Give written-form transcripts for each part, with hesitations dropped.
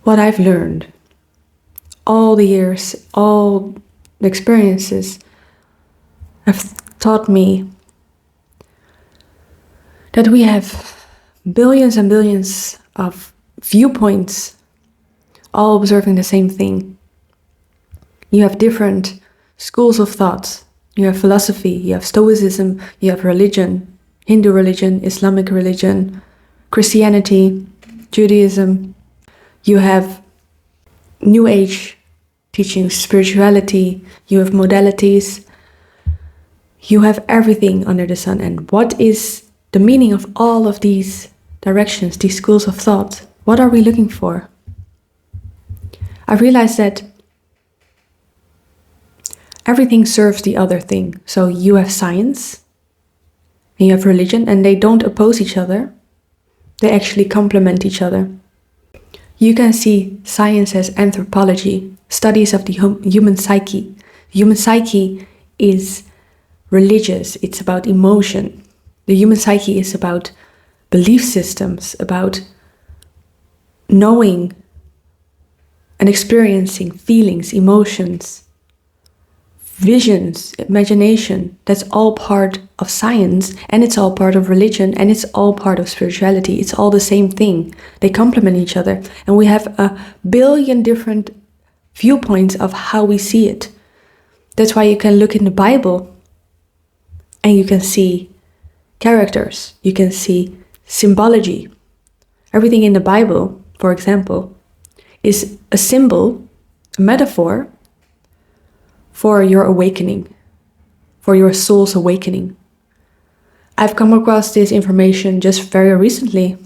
what I've learned, all the years, all the experiences have taught me that we have billions and billions of viewpoints all observing the same thing. You have different schools of thought. You have philosophy, you have Stoicism, you have religion, Hindu religion, Islamic religion, Christianity, Judaism. You have New Age teachings, spirituality, you have modalities. You have everything under the sun. And what is the meaning of all of these directions, these schools of thought? What are we looking for? I realized that everything serves the other thing. So you have science, and you have religion, and they don't oppose each other. They actually complement each other. You can see science as anthropology, studies of the human psyche. Human psyche is religious, it's about emotion. The human psyche is about belief systems, about knowing and experiencing feelings, emotions, visions, imagination. That's all part of science, and it's all part of religion, and it's all part of spirituality. It's all the same thing. They complement each other, and we have a billion different viewpoints of how we see it. That's why you can look in the Bible and you can see characters, you can see symbology. Everything in the Bible, for example, is a symbol, a metaphor for your awakening, for your soul's awakening. I've come across this information just very recently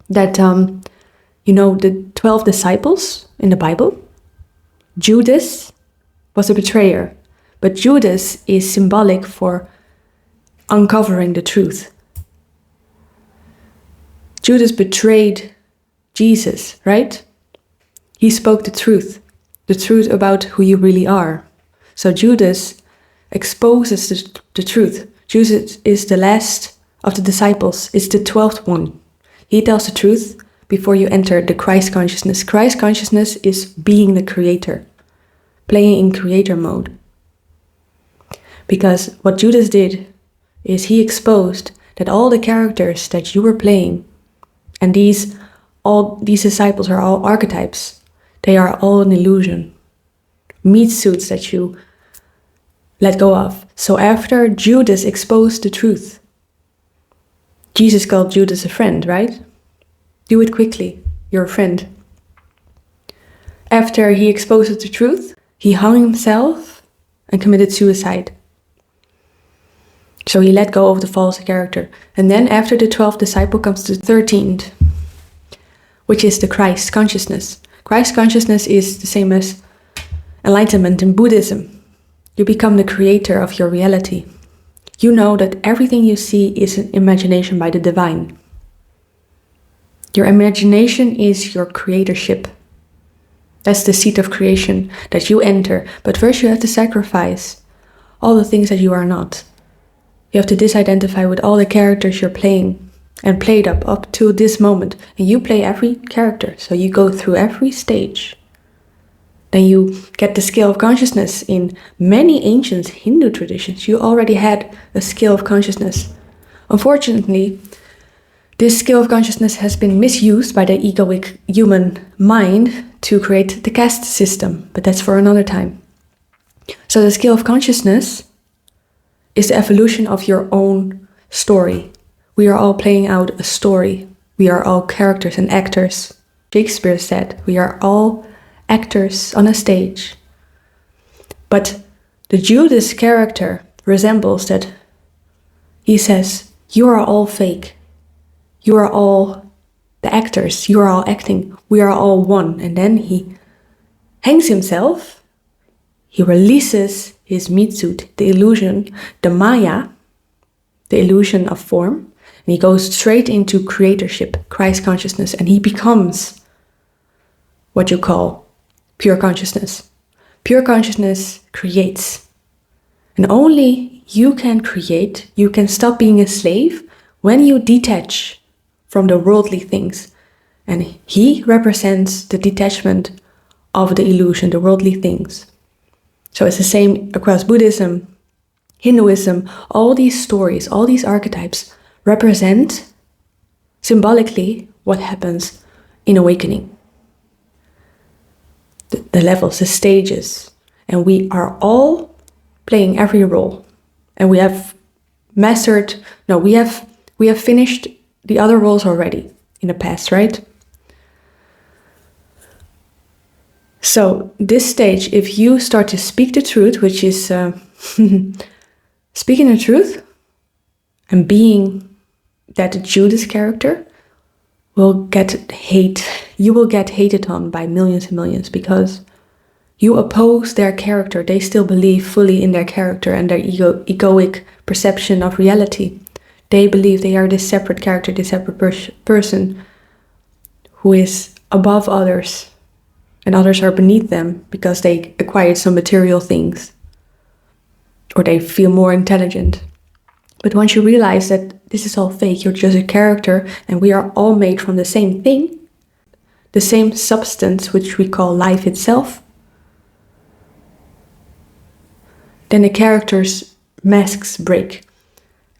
that, the 12 disciples in the Bible, Judas was a betrayer, but Judas is symbolic for uncovering the truth. Judas betrayed Jesus, right? He spoke the truth about who you really are. So Judas exposes the truth. Judas is the last of the disciples. It's the 12th one. He tells the truth before you enter the Christ consciousness. Christ consciousness is being the creator, playing in creator mode. Because what Judas did is he exposed that all the characters that you were playing, and these disciples are all archetypes. They are all an illusion, meat suits that you let go of. So after Judas exposed the truth, Jesus called Judas a friend, right? Do it quickly, you're a friend. After he exposed the truth, he hung himself and committed suicide. So he let go of the false character. And then after the 12th disciple comes the 13th, which is the Christ consciousness. Christ consciousness is the same as enlightenment in Buddhism. You become the creator of your reality. You know that everything you see is an imagination by the divine. Your imagination is your creatorship. That's the seat of creation that you enter. But first you have to sacrifice all the things that you are not. You have to disidentify with all the characters you're playing and played up to this moment. And you play every character. So you go through every stage. Then you get the scale of consciousness. In many ancient Hindu traditions, you already had a scale of consciousness. Unfortunately, this scale of consciousness has been misused by the egoic human mind to create the caste system. But that's for another time. So the scale of consciousness is the evolution of your own story. We are all playing out a story. We are all characters and actors. Shakespeare said, we are all actors on a stage. But the Judas character resembles that. He says, you are all fake. You are all the actors. You are all acting. We are all one. And then he hangs himself. He releases his meat suit, the illusion, the Maya, the illusion of form. And he goes straight into creatorship, Christ consciousness. And he becomes what you call pure consciousness. Pure consciousness creates. And only you can create, you can stop being a slave when you detach from the worldly things And he represents the detachment of the illusion, the worldly things. So it's the same across Buddhism, Hinduism. All these stories, all these archetypes represent symbolically what happens in awakening. The levels, the stages. And we are all playing every role. And we have we have finished the other roles already in the past, right? So this stage, if you start to speak the truth, which is speaking the truth and being that Judas character, will get hate. You will get hated on by millions and millions because you oppose their character. They still believe fully in their character and their egoic perception of reality. They believe they are this separate character, this separate person who is above others, and others are beneath them because they acquired some material things or they feel more intelligent. But once you realize that this is all fake, you're just a character and we are all made from the same thing, the same substance which we call life itself, then the characters' masks break.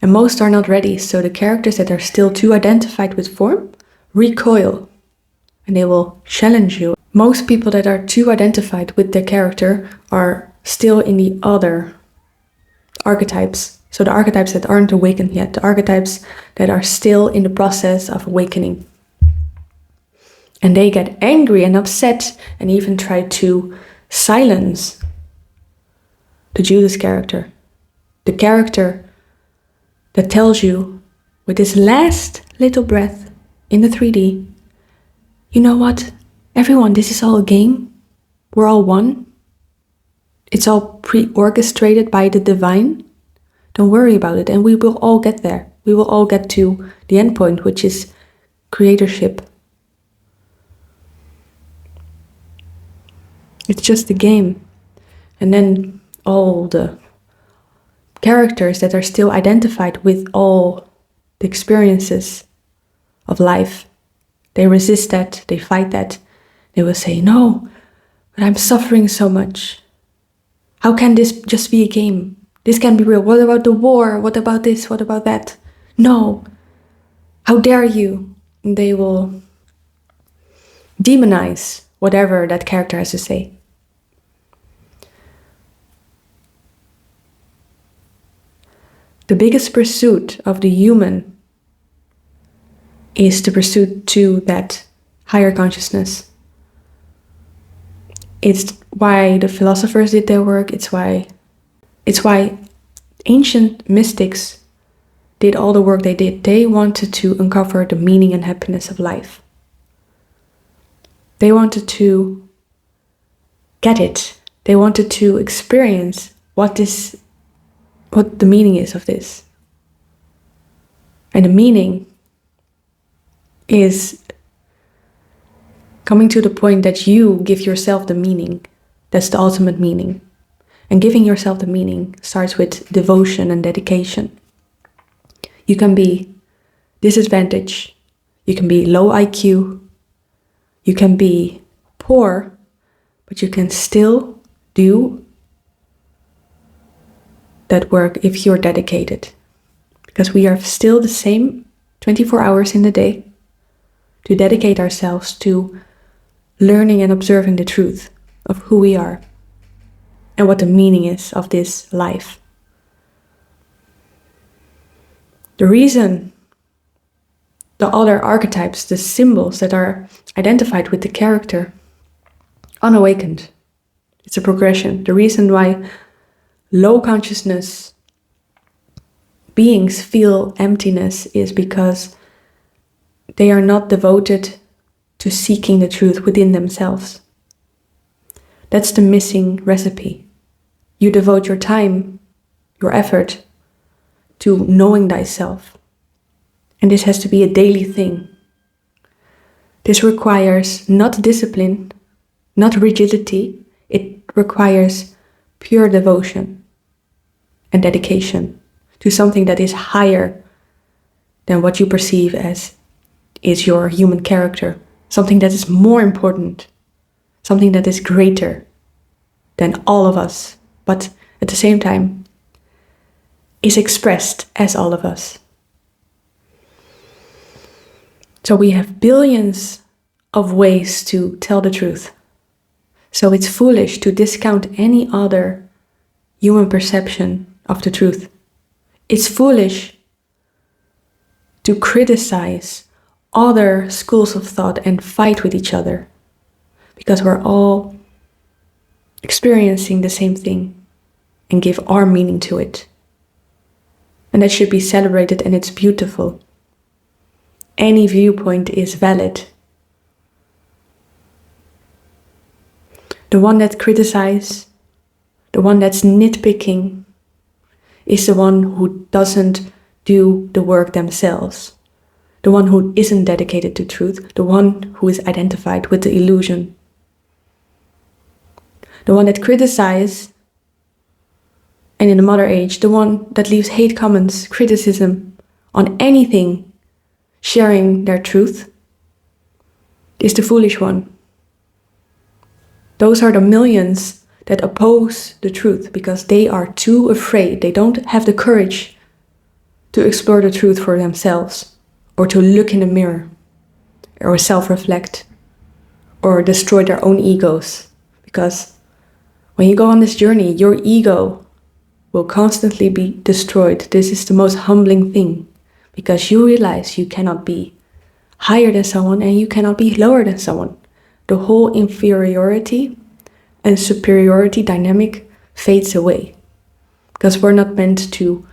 And most are not ready, so the characters that are still too identified with form recoil and they will challenge you. Most people that are too identified with their character are still in the other archetypes. So the archetypes that aren't awakened yet, the archetypes that are still in the process of awakening. And they get angry and upset and even try to silence the Judas character. The character that tells you with this last little breath in the 3D, you know what? Everyone, this is all a game. We're all one. It's all pre-orchestrated by the divine. Don't worry about it, and we will all get there. We will all get to the end point, which is creatorship. It's just a game. And then all the characters that are still identified with all the experiences of life, they resist that, they fight that. They will say, no, but I'm suffering so much. How can this just be a game? This can be real. What about the war? What about this? What about that? No. How dare you? And they will demonize whatever that character has to say. The biggest pursuit of the human is the pursuit to that higher consciousness. It's why the philosophers did their work. It's why ancient mystics did all the work they did. They wanted to uncover the meaning and happiness of life. They wanted to get it. They wanted to experience what the meaning is of this. And the meaning is coming to the point that you give yourself the meaning. That's the ultimate meaning. And giving yourself the meaning starts with devotion and dedication. You can be disadvantaged. You can be low IQ. You can be poor, but you can still do that work if you're dedicated. Because we are still the same 24 hours in the day to dedicate ourselves to learning and observing the truth of who we are and what the meaning is of this life. The reason the other archetypes, the symbols that are identified with the character, unawakened, it's a progression. The reason why low consciousness beings feel emptiness is because they are not devoted to seeking the truth within themselves. That's the missing recipe. You devote your time, your effort to knowing thyself. And this has to be a daily thing. This requires not discipline, not rigidity. It requires pure devotion and dedication to something that is higher than what you perceive as is your human character. something that is more important, something that is greater than all of us, but at the same time is expressed as all of us. So we have billions of ways to tell the truth. So it's foolish to discount any other human perception of the truth. It's foolish to criticize other schools of thought and fight with each other, because we're all experiencing the same thing and give our meaning to it. And that should be celebrated, and it's beautiful. Any viewpoint is valid. The one that criticizes, the one that's nitpicking, is the one who doesn't do the work themselves. The one who isn't dedicated to truth, the one who is identified with the illusion. The one that criticizes, and in the modern age, the one that leaves hate comments, criticism on anything, sharing their truth, is the foolish one. Those are the millions that oppose the truth because they are too afraid. They don't have the courage to explore the truth for themselves, or to look in the mirror, or self-reflect, or destroy their own egos. Because when you go on this journey, your ego will constantly be destroyed. This is the most humbling thing, because you realize you cannot be higher than someone and you cannot be lower than someone. The whole inferiority and superiority dynamic fades away, because we're not meant to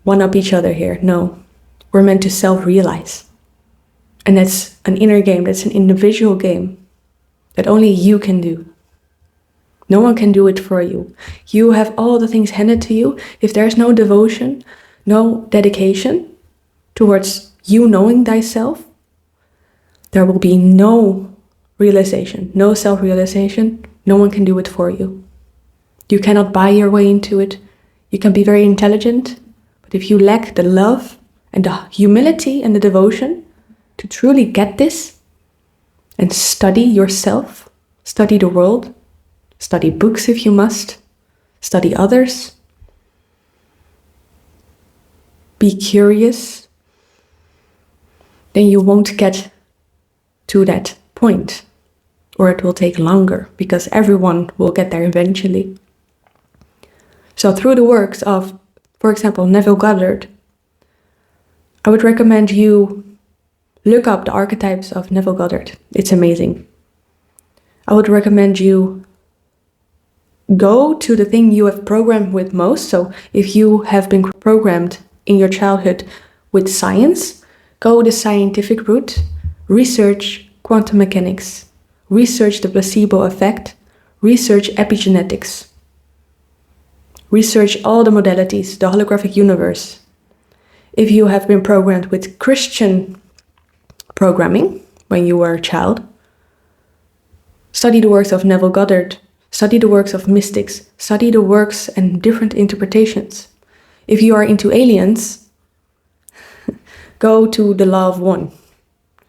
one-up each other here. No, we're meant to self-realize. And that's an inner game, that's an individual game that only you can do. No one can do it for you. You have all the things handed to you. If there's no devotion, no dedication towards you knowing thyself, there will be no realization, no self-realization. No one can do it for you. You cannot buy your way into it. You can be very intelligent, but if you lack the love and the humility and the devotion to truly get this and study yourself, study the world, study books if you must, study others, be curious, then you won't get to that point, or it will take longer, because everyone will get there eventually. So through the works of, for example, Neville Goddard, I would recommend you look up the archetypes of Neville Goddard. It's amazing. I would recommend you go to the thing you have programmed with most. So if you have been programmed in your childhood with science, go the scientific route, research quantum mechanics, research the placebo effect, research epigenetics, research all the modalities, the holographic universe. If you have been programmed with Christian programming when you were a child, study the works of Neville Goddard, study the works of mystics, study the works and different interpretations. If you are into aliens, go to the Law of One.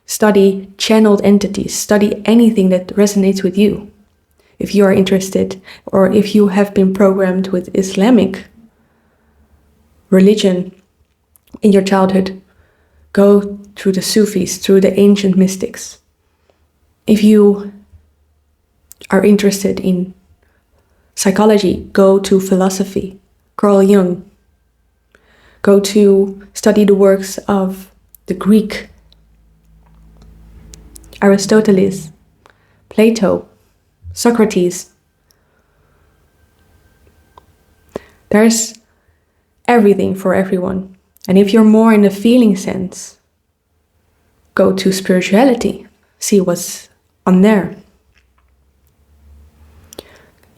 Study channeled entities, study anything that resonates with you. If you are interested, or if you have been programmed with Islamic religion in your childhood, go through the Sufis, through the ancient mystics. If you are interested in psychology, go to philosophy, Carl Jung. Go to study the works of the Greek, Aristotle, Plato, Socrates. There's everything for everyone. And if you're more in the feeling sense, go to spirituality, see what's on there.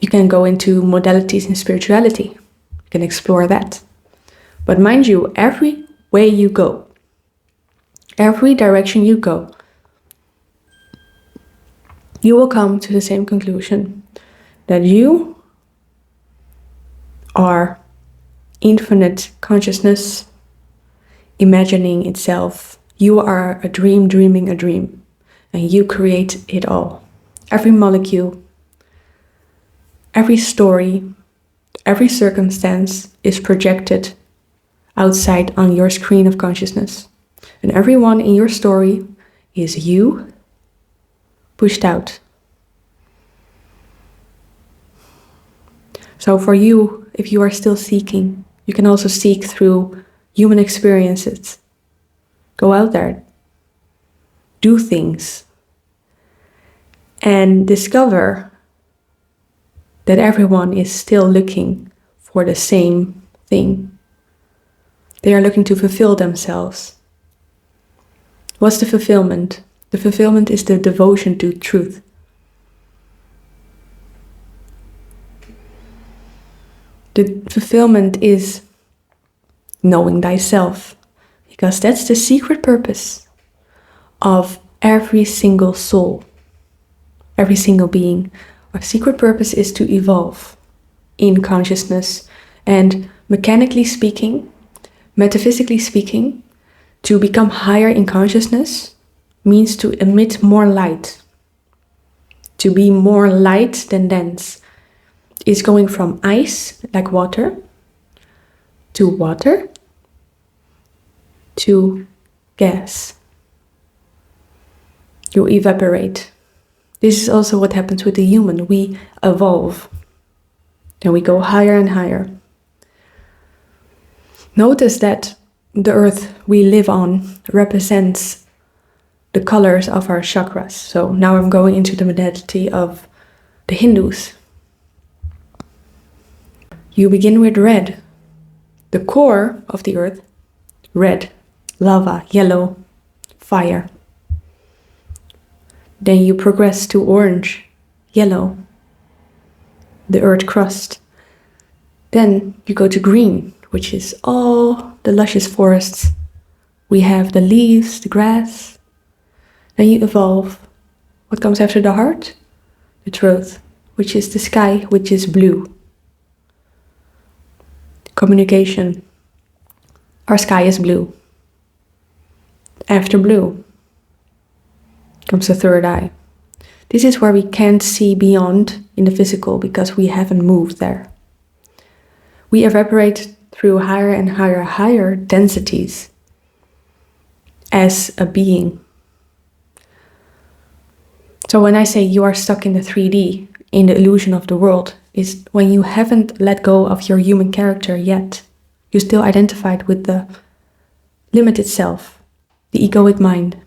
You can go into modalities in spirituality. You can explore that. But mind you, every way you go, every direction you go, you will come to the same conclusion, that you are infinite consciousness imagining itself. You are a dream dreaming a dream. and you create it all. Every molecule, every story, every circumstance is projected outside on your screen of consciousness. And everyone in your story is you pushed out. So for you, if you are still seeking, you can also seek through human experiences. Go out there, do things, and discover that everyone is still looking for the same thing. They are looking to fulfill themselves. What's the fulfillment? The fulfillment is the devotion to truth. The fulfillment is knowing thyself, because that's the secret purpose of every single soul, every single being. Our secret purpose is to evolve in consciousness, and mechanically speaking, metaphysically speaking, to become higher in consciousness means to emit more light. To be more light than dense is going from ice, like water, to gas. You evaporate. This is also what happens with the human. We evolve. Then we go higher and higher. Notice that the earth we live on represents the colors of our chakras. So now I'm going into the modality of the Hindus. You begin with red, the core of the earth, red, lava, yellow, fire. Then you progress to orange, yellow, the earth crust. Then you go to green, which is all the luscious forests. We have the leaves, the grass. Then you evolve. What comes after the heart? The truth, which is the sky, which is blue. Communication. Our sky is blue. After blue comes the third eye. This is where we can't see beyond in the physical because we haven't moved there. We evaporate through higher and higher densities as a being. So when I say you are stuck in the 3D, in the illusion of the world, is when you haven't let go of your human character yet. You're still identified with the limited self, the egoic mind.